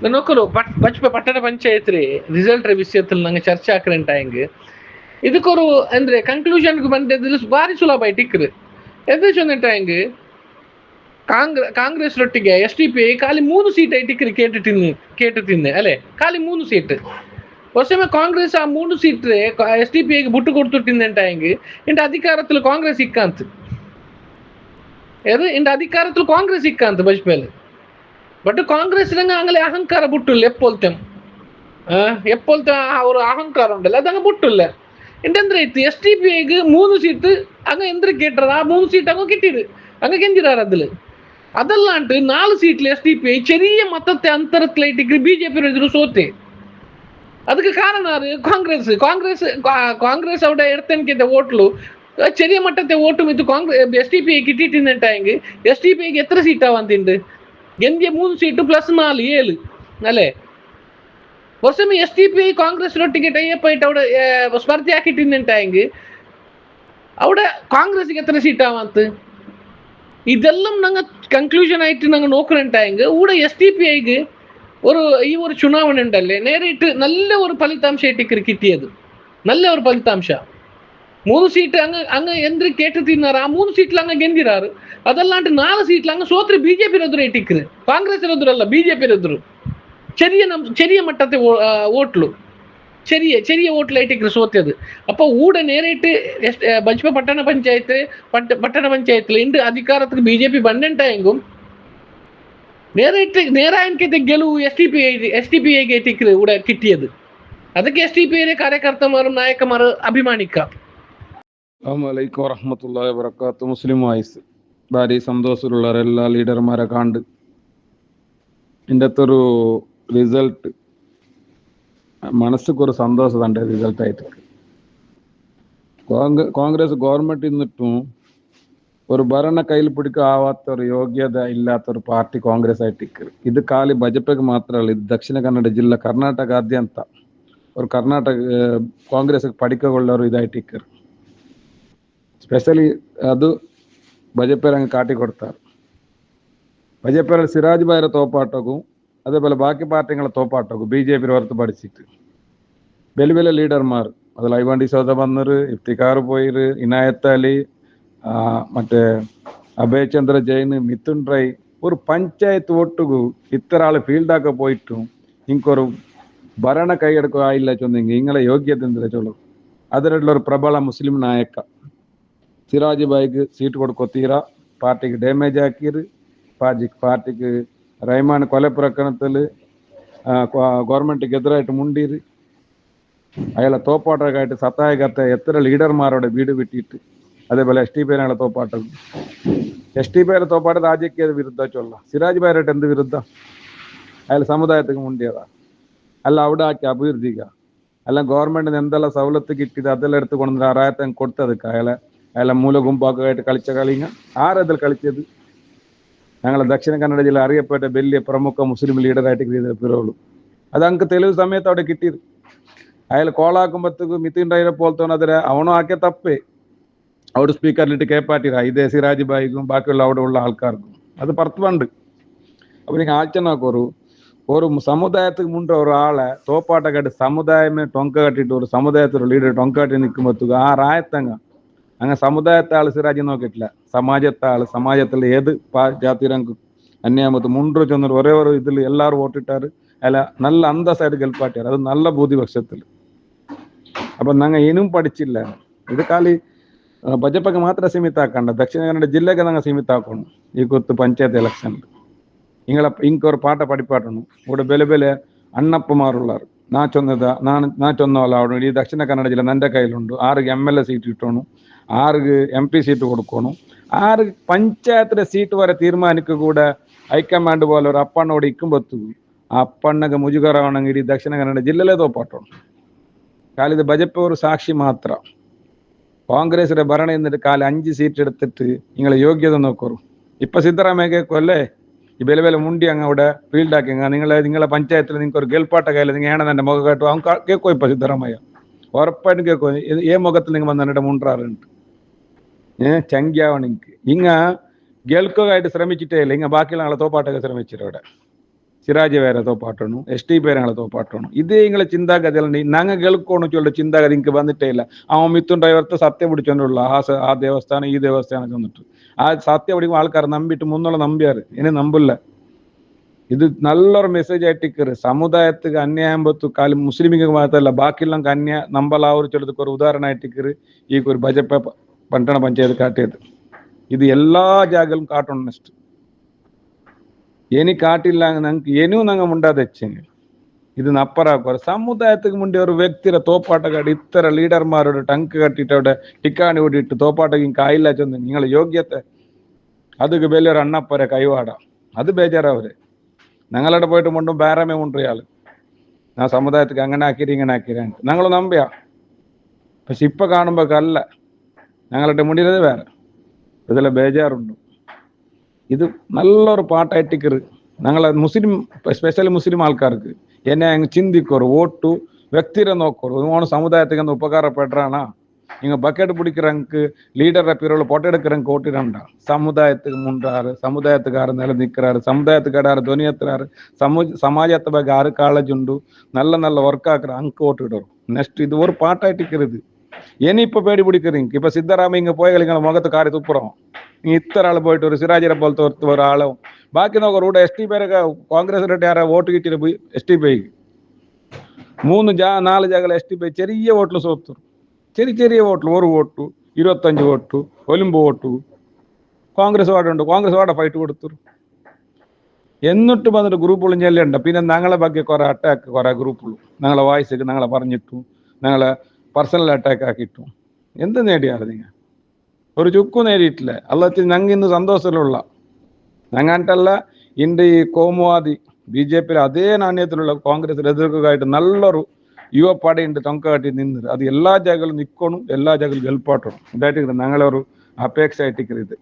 ನೋಕರು ಬಚ್ಪ ಪಟ್ಟಣ ಪಂಚಾಯತ್ ರೀ ರಿಸಲ್ಟ್ ವಿಷಯದಲ್ಲಿ ನಂಗೆ ಚರ್ಚೆ ಹಾಕ್ರಂಟಾಯಂಗೆ ಇದಕ್ಕೊರು ಅಂದ್ರೆ ಕನ್ಕ್ಲೂಷನ್ಗೆ ಬಂದಿದ್ದು ಬಾರಿ ಸುಲಭ ಆಯ್ತಿಕ್ರು ಎದ್ದಂಟಾಯಂಗೆ ಕಾಂಗ್ರೆಸ್ ರೊಟ್ಟಿಗೆ SDP ಖಾಲಿ 3 ಸೀಟ್ ಐಟಿಕ್ರು ಕೇಟು ತಿನ್ನೆ ಅಲ್ಲೇ ಖಾಲಿ 3 ಸೀಟ್ ವರ್ಷமே ಕಾಂಗ್ರೆಸ್ ಆ 3 ಸೀಟ್ SDP ಬುಟ್ಟು ಕೊಡ್ತು ತಿಂದಂಟಾಯಂಗೆ ಇಂಟ ಅಧಿಕಾರത്തിൽ ಕಾಂಗ್ರೆಸ್ ಇಕ್ಕಂತ ಇಂಟ ಅಧಿಕಾರത്തിൽ ಕಾಂಗ್ರೆಸ್ ಇಕ್ಕಂತ ಬಜ್ಪೇಲೆ ಬಟ್ ಕಾಂಗ್ರೆಸ್ ಅಂಗಲೆ ಅಹಂಕಾರ ಬಿಟ್ಟಿಲ್ಲ ಎಪ್ಪೊಲ್ತೆ ಅವ್ರ ಅಹಂಕಾರ ಉಂಟಲ್ಲ ಅದಂಗ ಬಿಟ್ಟಿಲ್ಲ ಎಂತಂದ್ರೆ ಇತ್ತು SDP 3 ಸೀಟ್ ಅಂಗ ಎಂದ್ರ ಕೇಟ್ರದ ಆ 3 ಸೀಟ್ ಅಂಗ കിട്ടിയത് ಅಂಗ ಗೆಂದಿರಾರ അതില് അതല്ലാണ്ട് 4 സീറ്റിൽ SDP ചെറിയ മൊത്തത്തെ അന്തരത്തിലായിട്ട് BJP എതിര് സോത്തെ ಅದಕ್ಕೆ ಕಾರಣ ಕಾಂಗ್ರೆಸ್ അവിടെ എടുത്തെനിക്കത്തെ വോട്ടിലു ചെറിയ മട്ടത്തെ വോട്ടും ഇത് SDP കിട്ടിയിട്ടുണ്ടായെങ്കിൽ SDP എത്ര സീറ്റാ വന്നിട്ടുണ്ട് ಗೆಂದಿಯ 3 ಸೀಟು ಪ್ಲಸ್ 4 7 ಅಲ್ಲೇ ವರ್ಷಮೇ SDP ಕಾಂಗ್ರೆಸ್ ರೊಟ್ಟಿಗೆ ಟೈಅಪ್ ಆയിട്ട് അവിടെ ಸ್ಪರ್ಧೆ ಹಾಕಿಟ್ಟಿಂಟಾയെങ്കിൽ അവിടെ ಕಾಂಗ್ರೆಸ್ಗೆ എത്ര സീറ്റാവാന്ത് ഇതെല്ലാം ഞങ്ങൾ കൺക്ലൂഷൻ ആയിട്ട് ഞങ്ങൾ നോക്കുന്നുണ്ടായെങ്കിൽ ഇവിടെ SDP ഈ ഒരു ചുനാവണ ഉണ്ടല്ലേ നേരിട്ട് നല്ല ഒരു ഫലിതാംശമായിട്ട് കിട്ടിയത് നല്ല ഒരു ഫലിതാംಶ 3 സീറ്റ് അങ്ങ് എന്ത് കേട്ട് തിന്നാറ് ആ 3 സീറ്റിൽ അങ്ങ് ಗೆಂದಿರಾರು അതല്ലാണ്ട് 4 സീറ്റിൽ അങ്ങ് സോത്രി BJP എതിരെ ഇട്ടിക്കറ് ಕಾಂಗ್ರೆಸ್ ಎದುರಲ್ಲ BJP ಎದುರು ചെറിയ മട്ടത്തെ വോട്ടിലു ചെറിയ വോട്ടിലായിട്ട് സോത്തിയത് അപ്പൊ ഊടെ നേരിട്ട് ബജ്പ പട്ടണ പഞ്ചായത്തിൽ ഇണ്ട് അധികാരത്തിൽ BJP ಬಂದಂಟಾയെങ്கும் നേരായൻകത്തെ ಗೆಲುವು SDP ഇവിടെ കിട്ടിയത് അതൊക്കെ SDP ಕಾರ್ಯಕರ್ತമാരും നായകന്മാരും അഭിമാനിക്കാം. അസ്സലാമു വറഹ്മത്തുള്ളാഹി വബറകാതുഹു. മുസ്ലിം വോയിസ് ഭാരി സന്തോഷമുള്ള എല്ലാ ലീഡർമാരെ കണ്ട് ഇതിൻ്റെ അകത്തൊരു റിസൾട്ട് മനസ്സിക്കൊരു സന്തോഷം തൻ്റെ റിസൾട്ടായിട്ട് കോൺഗ്രസ് ഗവൺമെൻറ് നിന്നിട്ടും ഒരു ഭരണ കയ്യിൽ പിടിക്കാവാത്തൊരു യോഗ്യത ഇല്ലാത്തൊരു പാർട്ടി കോൺഗ്രസ് ആയിട്ട് ഇത് ಖಾಲಿ BJPಗೆ മാത്രമല്ല, ഇത് ദക്ഷിണ ಕನ್ನಡ ಜಿಲ್ಲೆ ಕರ್ನಾಟಕಾದ್ಯಂತ ഒരു കർണാടക കോൺഗ്രസ് പഠിക്കുള്ളൊരു ഇതായിട്ട് ಸ್ಪೆಷಲಿ ಅದು ബജപ്പേരങ്ങ് കാട്ടിക്കൊടുത്താറ്. ബജപ്പേര സിറാജ് ഭായിയുടെ തോപ്പാട്ടക്കും അതേപോലെ ബാക്കി പാർട്ടികളെ തോപ്പാട്ടക്കും BJP പുറത്ത് പഠിച്ചിട്ട് വലിയ വലിയ ലീഡർമാർ അതിൽ ഐവാണ്ടി സൗദ വന്നർ, ഇഫ്തിഖാർ പോയിർ, ഇനായത്ത് അലി, മറ്റേ അഭയ് ചന്ദ്ര ജൈൻ, മിഥുൻ റൈ ഒരു പഞ്ചായത്ത് വോട്ടുകു ഇത്ര ആള് ഫീൽഡാക്കെ പോയിട്ടും ഇങ്ങൊരു ഭരണ കൈയെടുക്കുക ആയില്ല ചൊന്നെങ്കിൽ ഇങ്ങളെ യോഗ്യത എന്തിനാ ചൊല്ലു. അതിലുള്ള ഒരു പ്രബല മുസ്ലിം നായക സിറാജ് ഭായിക്ക് സീറ്റ് കൊടുക്കൊത്തീര പാർട്ടിക്ക് ഡാമേജ് ആക്കിയത്, പാർട്ടിക്ക് റഹ്മാൻ കൊല പ്രകരണത്തിൽ ഗവൺമെന്റിക്ക് എതിരായിട്ട് മുണ്ടീര്, അയാളെ തോപ്പാട്ടൊക്കെയായിട്ട് സത്തായകത്തെ എത്ര ലീഡർമാരുടെ വീട് വിട്ടിട്ട്, അതേപോലെ SDP തോപ്പാട്ടം. SDP തോപ്പാട്ട് രാജ്യക്ക് വിരുദ്ധ ചൊല്ല, സിറാജ് ഭായിരായിട്ട് എന്ത് വിരുദ്ധ? അയാൾ സമുദായത്തിന് മുണ്ടിയതാ അല്ല അവിടെ ആക്കി അഭിവൃദ്ധിക്ക അല്ല ഗവൺമെന്റിന് എന്തെല്ലാം സൗലത്ത് കിട്ടിയത് അതെല്ലാം എടുത്ത് കൊണ്ടുവന്ന് അറായത്തെ കൊടുത്തതൊക്കെ അയാളെ മൂലഗുമ്പാക്കായിട്ട് കളിച്ച കളിങ്ങ ആരതിൽ കളിച്ചത്? ഞങ്ങളെ ദക്ഷിണ കന്നഡ ജില്ല അറിയപ്പെട്ട വലിയ പ്രമുഖ മുസ്ലിം ലീഡറായിട്ട് പിറവുള്ളൂ. അത് അങ്ങ് തെളിവ് സമയത്ത് അവിടെ കിട്ടിയത്. അയാൾ കോളാക്കുമ്പോഴത്തേക്ക് മിഥുൻ റൈനെ പോലത്തെ അതിരെ അവനും ആക്കിയ തപ്പേ അവിടെ സ്പീക്കറിലിട്ട് കേപ്പാറ്റിരാ ഇതേ സിറാജ് ഭായിക്കും ബാക്കിയുള്ള അവിടെ ഉള്ള ആൾക്കാർക്കും അത് പുറത്തുണ്ട്. അപ്പോൾ നിങ്ങൾ ആച്ചനാക്കൊരു ஒரு சமுதாயத்துக்கு முன்ற ஒரு ஆளை தோப்பாட்டை காட்டி சமுதாயமே டொங்க கட்டிட்டு ஒரு சமுதாயத்தோட லீடர் டொங்க கட்டி நிற்கும்போது ആ റായത്തങ്ങ അങ്ങ് സമുദായത്തെ ആള് സിറാജ് നോക്കിയിട്ടില്ല, സമാജത്തെ ആള് സമാജത്തിൽ ഏത് ജാതിരംഗ അന്യാമത്ത് മുണ്ടു ചെന്നൊരു ഒരേ ഒരു ഇതിൽ എല്ലാവരും വോട്ടിട്ടാറ് അല്ല നല്ല അന്തസ്സായിട്ട് ഗെൽപ്പാട്ടിയാറ്, അത് നല്ല ഭൂരിപക്ഷത്തിൽ. അപ്പൊ ഞങ്ങൾ ഇനും പഠിച്ചില്ല. ഇത് ಖಾಲಿ BJPಗೆ ಮಾತ್ರ ಸೀಮಿತ ಹಾಕಂಡ, ದಕ್ಷಿಣ ಕನ್ನಡ ಜಿಲ್ಲೆಗೆ ನಂಗೆ ಸೀಮಿತ ಹಾಕೊಂಡು ಈ ಗೊತ್ತು ಪಂಚಾಯತ್ ಎಲೆಕ್ಷನ್ ಇಂಕೊರು ಪಾಠ ಪಡಿಪಾಟನು ഇവിടെ ಬೆಲೆ ಬೆಲೆ ಅಣ್ಣಪ್ಪಮಾರುಳ್ಳಾರು ನಾ ಚೊನ್ನವಲ್ಲ അവിടെ ഈ ദക്ഷിണ കന്നഡ ജില്ല എൻ്റെ കയ്യിലുണ്ട്. 6 MLA സീറ്റ് കിട്ടണം, 6 MP സീറ്റ് കൊടുക്കണം, 6 പഞ്ചായത്തിലെ സീറ്റ് വരെ തീരുമാനിക്കുക കൂടെ ഹൈക്കമാൻഡ് പോലെ ഒരു അപ്പണ്ണോട് ഇക്കുമ്പത്തു ആ അപ്പണ്ണക്ക് മുജുകറാവണമെങ്കിൽ ഈ ദക്ഷിണ കന്നഡ ജില്ലയിലെ തോപ്പാട്ടണം. ಖಾಲಿ ഇത് BJP ഒരു സാക്ഷി മാത്രം. കോൺഗ്രസിന്റെ ഭരണം എന്നിട്ട് ಖಾಲಿ 5 സീറ്റ് എടുത്തിട്ട് നിങ്ങളെ യോഗ്യത നോക്കൂ. ഇപ്പൊ സിദ്ധരാമയ്യ കൊല്ലേ ഈ ಬೆಲೆ ಬೆಲೆ ಮುಂಡಿ ಹಂಗ അവിടെ ಫೀಲ್ಡ್ നിങ്ങളെ പഞ്ചായത്തിൽ നിങ്ങൾക്ക് ഒരു ഗെൽപ്പാട്ട കയ്യിൽ നിങ്ങൾ ഏണ എൻ്റെ മുഖം കേട്ടു അവൻ കേൾക്കോ? ഇപ്പൊ സിദ്ധരാമയ്യ ഉറപ്പായിട്ടും കേൾക്കോ? മുഖത്തിൽ നിങ്ങൾ വന്നിട്ട് മുണ്ടാറുണ്ട് ചങ്കിയാവണെങ്കിൽ ഇങ്ങ ഗെൽക്കായിട്ട് ശ്രമിച്ചിട്ടേ ഇല്ല. ഇങ്ങ ബാക്കിയുള്ള ആളെ തോപ്പാട്ടൊക്കെ ശ്രമിച്ചിട്ട് അവിടെ ಸಿರಾಜೆ ಬೇರೆ ತೋಪಾಟೋನು STP ഞങ്ങളെ ತೋಪಾಟೋನು ಇದೇ ಇಂಗಳ ಚಿಂತಾಗತಿಯಲ್ಲಿ ನಂಗೆ ಗೆಲ್ಕೋಣು ಚೊಲ್ಲ ಚಿಂತಾಗತಿ ಇಂಕ ಬಂದಿಟ್ಟೇ ಇಲ್ಲ അവൻ മിത്തും ഡ്രൈവർത്തെ സത്യം പിടിച്ചോണ്ടുള്ള ആ ദേവസ്ഥാനം ഈ ദേവസ്ഥാനം ചെന്നിട്ട് ആ സത്യം പിടിക്കുമ്പോൾ ആൾക്കാർ നമ്പിട്ട് മുന്നുള്ള നമ്പിയാറ് ഇനി നമ്പില്ല ഇത് നല്ലൊരു മെസ്സേജ് ആയിട്ടിക്കറ് സമുദായത്തിക്ക് അന്യായം പത്തു കാലം മുസ്ലിമിക്ക് മാത്രമല്ല ബാക്കിയെല്ലാം അന്യ നമ്പലാവൂർ ചൊല്ലದಕ್ಕೆ ഒരു ಉದಾಹರಣೆ ಆಯ್ತಿಕ್ಕರು ಈಗ ഒരു ಬಜೆಟ್ ಪಟ್ಟಣ ಪಂಚಾಯತ್ ಕಾಟಿയത് ಇದು ಎಲ್ಲಾ ಜಾಗലും ಕಾಟೋಣ ನೆಕ್ಸ್ಟ್ ಏನಿ ಕಾಟಿಲ್ಲ ನಂಗೆ ಏನೂ ನಂಗೆ ಮುಂಡಾದ ಹೆಚ್ಚೇನೆ ಇದನ್ನ ಅಪ್ಪರಾಕೋರು ಸಮುದಾಯಕ್ಕೆ ಮುಂದೆ ഒരു വ്യക്തിയുടെ തോപ്പാട്ടക്കാട് ഇത്ര ലീഡർമാരോട് ടങ്ക് കെട്ടിട്ട് അവിടെ ടിക്കാണി ഓടിയിട്ട് തോപ്പാട്ടക്ക് ഇങ്ങ ആയില്ല ചെന്ന് നിങ്ങളെ യോഗ്യത്തെ അതൊക്കെ വലിയൊരു അണ്ണപ്പര കൈവാടാം അത് ബേജാറവര് ഞങ്ങളുടെ പോയിട്ട് മുണ്ടും ബേറമേ മുണ്ട് ഇയാള് ഞാൻ സമുദായത്തിക്ക് അങ്ങനെ ആക്കിരി ഇങ്ങനെ ആക്കിരാൻ ഞങ്ങൾ നമ്പിയാ പക്ഷെ ഇപ്പൊ കാണുമ്പോഴല്ല ഞങ്ങളുടെ മുന്നിലത് വേറെ ഇതിലെ ബേജാറുണ്ട് ഇത് നല്ലൊരു പാട്ടായിട്ടിക്കറ് ഞങ്ങളെ മുസ്ലിം സ്പെഷ്യൽ മുസ്ലിം ആൾക്കാർക്ക് എന്നെ അങ്ങ് ചിന്തിക്കോറ് വോട്ടു വ്യക്തിരെ നോക്കോറ് ഓണ സമുദായത്തിക്ക് ഒന്ന് ഉപകാരപ്പെടാനാ நீங்க பக்கெட் பிடிக்கிறவங்க லீடரை பேரோட போட்டோ எடுக்கிறவங்க ஓட்டிடண்டா சமுதாயத்துக்கு முன்றாரு சமுದಾಯத்துಗಾರ ನೆಲೆ ನಿಕ್கிறாರು ಸಮುದಾಯத்துಗಾರ ಧ್ವನಿ ಎತ್ತರಾರು ಸಮಾಜದ ಬಗ್ಗೆ ಆರು ಕಾಳಜಿ ಉಂಡು நல்ல ஒர்க் ஆக்குற அங்க ஓட்டுடுறோம் நெக்ஸ்ட் இது ஒரு பாட்டாயிட்டிக்கிறது ஏன்னு இப்ப பேடி பிடிக்கிறீங்க இப்ப சித்தராம இங்க போய்களிங்க முகத்து காரி துப்புறோம் நீ இத்தனை ஆள் போயிட்டு ஒரு சிராஜரை போலത്തെ ஒரு ஆளும் ബാക്കി നോക്കൂ ഇവിടെ STP കോൺഗ്രസ് ആരാ വോട്ട് കിട്ടിയിട്ട് പോയി STP 3-4 ജാഗ STP ചെറിയ വോട്ടിൽ സോത്തു ചെറിയ വോട്ടിൽ 1 വോട്ടു 25 വോട്ടു ഒലിമ്പ് വോട്ടു കോൺഗ്രസ് വാർഡുണ്ട് കോൺഗ്രസ് വാർഡ് ഫൈറ്റ് കൊടുത്തു എന്നിട്ടും വന്നിട്ട് ഗ്രൂപ്പുകളും ചെല്ലുണ്ട് പിന്നെ ഞങ്ങളെ ಬಗ್ಗೆ കുറെ അറ്റാക്ക് കുറെ ഗ്രൂപ്പുകളും ഞങ്ങളെ വായിച്ചൊക്കെ ഞങ്ങളെ പറഞ്ഞിട്ടു ഞങ്ങളെ പേഴ്സണൽ അറ്റാക്ക് ആക്കിയിട്ടു എന്ത് നേടിയാണ് നിങ്ങൾ ഒരു ചുക്കും നേടിയിട്ടില്ല അല്ലാത്ത ഞങ്ങൾ ഇന്ന് സന്തോഷത്തിലുള്ള ഞങ്ങാട്ടല്ല ഇന്റെ ഈ കോമുവാദി BJP അതേ നാണ്യത്തിലുള്ള കോൺഗ്രസ് എതിർക്കുകയായിട്ട് നല്ലൊരു യുവ പടയുണ്ട് തൊങ്ക കാട്ടി നിന്നത് അത് എല്ലാ ജാഗകളും നിൽക്കണം എല്ലാ ജാഗലും ഗെൽപ്പാട്ടണം ഇതായിട്ട് ഞങ്ങളൊരു അപേക്ഷ ആയിട്ടിരിക്കുന്നത്